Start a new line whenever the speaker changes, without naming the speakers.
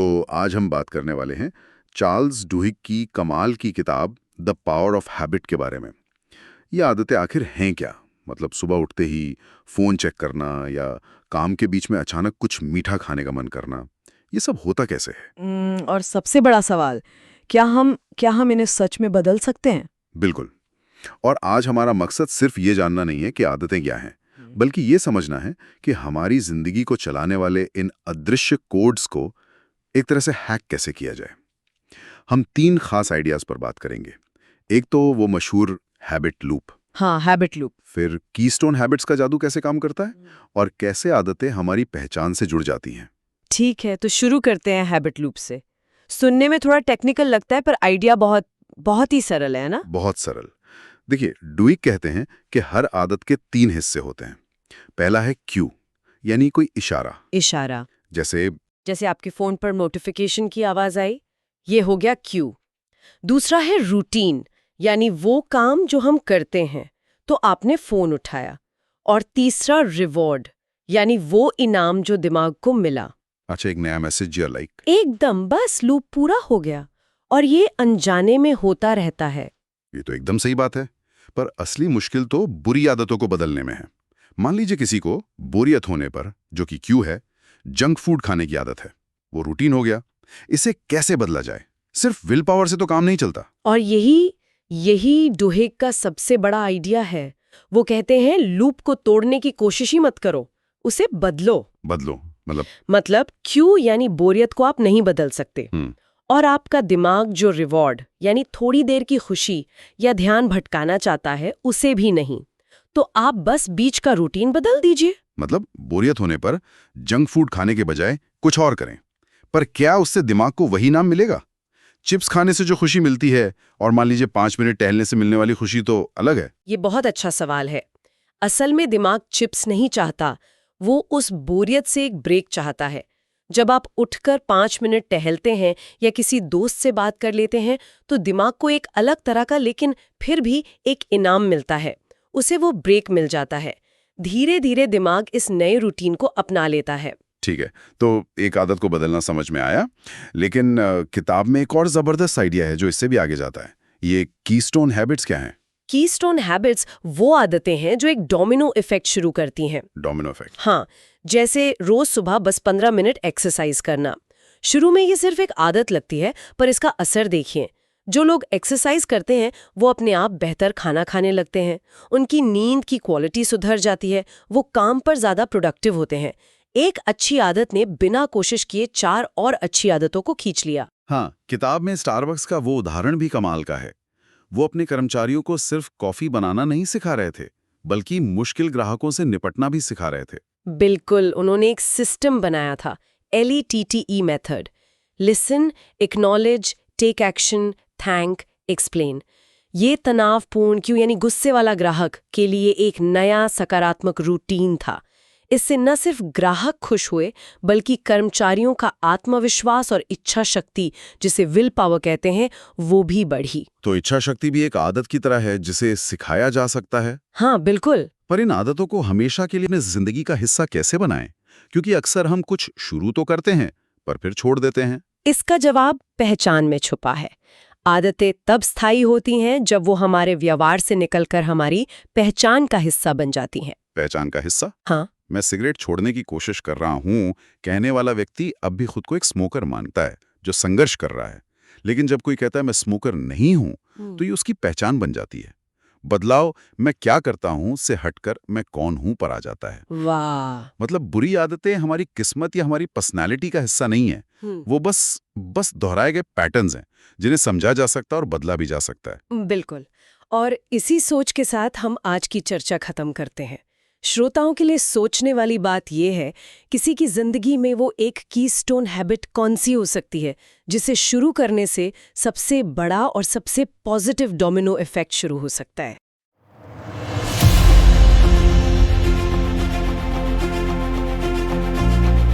तो आज हम बात करने वाले हैं चार्ल्स डुहिग की कमाल की किताब द पावर ऑफ हैबिट के बारे में। ये आदतें आखिर हैं क्या? मतलब सुबह उठते ही फ़ोन चेक करना या काम के बीच में अचानक कुछ मीठा खाने का मन करना, ये सब होता कैसे है?
और सबसे बड़ा सवाल, क्या हम इन्हें सच में बदल सकते हैं?
बिल्कुल। और आज हमारा मकसद सिर्फ ये जानना नहीं है कि आदतें क्या हैं, बल्कि ये समझना है कि हमारी ज़िंदगी को चलाने वाले इन अदृश्य कोड्स को एक तरह से हैक कैसे किया जाए। हम 3 खास आइडियाज़ पर बात करेंगे। एक तो वो मशहूर हैबिट लूप,
हाँ, हैबिट लूप।
फिर कीस्टोन हैबिट्स का जादू कैसे काम करता है और कैसे आदतें हमारी पहचान से जुड़ जाती हैं।
ठीक है, तो शुरू करते हैं हैबिट लूप से। सुनने में थोड़ा टेक्निकल लगता है, पर आइडिया बहुत बहुत ही सरल है ना?
बहुत सरल। देखिए, डुइक कहते हैं कि हर आदत के 3 हिस्से होते हैं। पहला है क्यू, यानी कोई इशारा,
इशारा।
जैसे
जैसे आपके फोन पर नोटिफिकेशन की आवाज आई, ये हो गया क्यू। दूसरा है रूटीन, यानी वो काम जो हम करते हैं, तो आपने फोन उठाया। और तीसरा रिवॉर्ड, यानी वो इनाम जो दिमाग को मिला।
अच्छा, एक नया मैसेज या लाइक।
एकदम, बस लूप पूरा हो गया। और ये अनजाने में होता रहता है।
ये तो एकदम सही बात है, पर असली मुश्किल तो बुरी आदतों को बदलने में है। मान लीजिए किसी को बोरियत होने पर, जो कि क्यू है, जंक फूड खाने की आदत है। वो रूटीन हो गया। इसे कैसे बदला जाए? सिर्फ विल पावर से तो काम नहीं चलता।
और यही डुहेग का सबसे बड़ा आइडिया है। वो कहते हैं लूप को तोड़ने की कोशिश ही मत करो, उसे बदलो।
बदलो
मतलब क्यू यानी बोरियत को आप नहीं बदल सकते। और आपका दिमाग जो रिवॉर्ड यानी थोड़ी देर की खुशी या ध्यान भटकाना चाहता है, उसे भी नहीं। तो आप बस बीच का रूटीन बदल दीजिए।
मतलब बोरियत होने पर जंक फूड खाने के बजाय कुछ और करें। पर क्या उससे दिमाग को वही नाम मिलेगा? चिप्स खाने से जो खुशी मिलती है और मान लीजिए 5 मिनट टहलने से मिलने वाली खुशी तो अलग है।
ये बहुत अच्छा सवाल है। असल में दिमाग चिप्स नहीं चाहता, वो उस बोरियत से एक ब्रेक चाहता है। जब आप उठकर 5 मिनट टहलते हैं या किसी दोस्त से बात कर लेते हैं, तो दिमाग को एक अलग तरह का लेकिन फिर भी एक इनाम मिलता है। उसे वो ब्रेक मिल जाता है। धीरे धीरे दिमाग इस नए रूटीन को अपना लेता है।
ठीक है, तो एक आदत को बदलना समझ में आया, लेकिन किताब में एक और जबरदस्त आइडिया है जो इससे भी आगे जाता है। ये कीस्टोन हैबिट्स क्या हैं?
कीस्टोन हैबिट्स वो आदतें हैं जो एक डोमिनो इफेक्ट शुरू करती हैं।
Domino effect.
हाँ, जैसे रोज सुबह बस 15 मिनट एक्सरसाइज करना। शुरू में ये सिर्फ एक आदत लगती है, पर इसका असर देखिए। जो लोग एक्सरसाइज करते हैं वो अपने आप बेहतर खाना खाने लगते हैं, उनकी नींद की क्वालिटी सुधर जाती है, वो काम पर ज्यादा प्रोडक्टिव होते हैं। एक अच्छी आदत ने बिना कोशिश किए 4 और अच्छी आदतों को खींच लिया।
हाँ, किताब में स्टारबक्स का वो उदाहरण भी कमाल का है। वो अपने कर्मचारियों को सिर्फ कॉफी बनाना नहीं सिखा रहे थे, बल्कि मुश्किल ग्राहकों से निपटना भी सिखा रहे थे।
बिल्कुल, उन्होंने एक सिस्टम बनाया था, LETTE method. Listen, acknowledge, take action, thank, explain. ये तनावपूर्ण क्यों यानी गुस्से वाला ग्राहक के लिए एक नया सकारात्मक रूटीन था। इससे न सिर्फ ग्राहक खुश हुए, बल्कि कर्मचारियों का आत्मविश्वास और इच्छा शक्ति, जिसे विल पावर कहते हैं, वो भी बढ़ी।
तो इच्छा शक्ति भी एक आदत की तरह है जिसे सिखाया जा सकता है।
हाँ, बिल्कुल।
पर इन आदतों को हमेशा के लिए अपनी जिंदगी का हिस्सा कैसे बनाएं? क्योंकि अक्सर हम कुछ शुरू तो करते हैं पर फिर छोड़ देते हैं।
इसका जवाब पहचान में छुपा है। आदतें तब स्थायी होती हैं जब वो हमारे व्यवहार से निकलकर हमारी पहचान का हिस्सा बन जाती हैं।
पहचान का हिस्सा?
हाँ।
मैं सिगरेट छोड़ने की कोशिश कर रहा हूँ, कहने वाला व्यक्ति अब भी खुद को एक स्मोकर मानता है जो संघर्ष कर रहा है। लेकिन जब कोई कहता है मैं स्मोकर नहीं हूँ, तो ये उसकी पहचान बन जाती है। बदलाव मैं क्या करता हूँ से हटकर मैं कौन हूँ पर आ जाता है।
वाह।
मतलब बुरी आदतें हमारी किस्मत या हमारी पर्सनैलिटी का हिस्सा नहीं है। वो बस दोहराए गए पैटर्न्स हैं जिन्हें समझा जा सकता है और बदला भी जा सकता है।
बिल्कुल। और इसी सोच के साथ हम आज की चर्चा खत्म करते हैं। श्रोताओं के लिए सोचने वाली बात यह है, किसी की जिंदगी में वो एक कीस्टोन हैबिट कौन सी हो सकती है जिसे शुरू करने से सबसे बड़ा और सबसे पॉजिटिव डोमिनो इफेक्ट शुरू हो सकता है।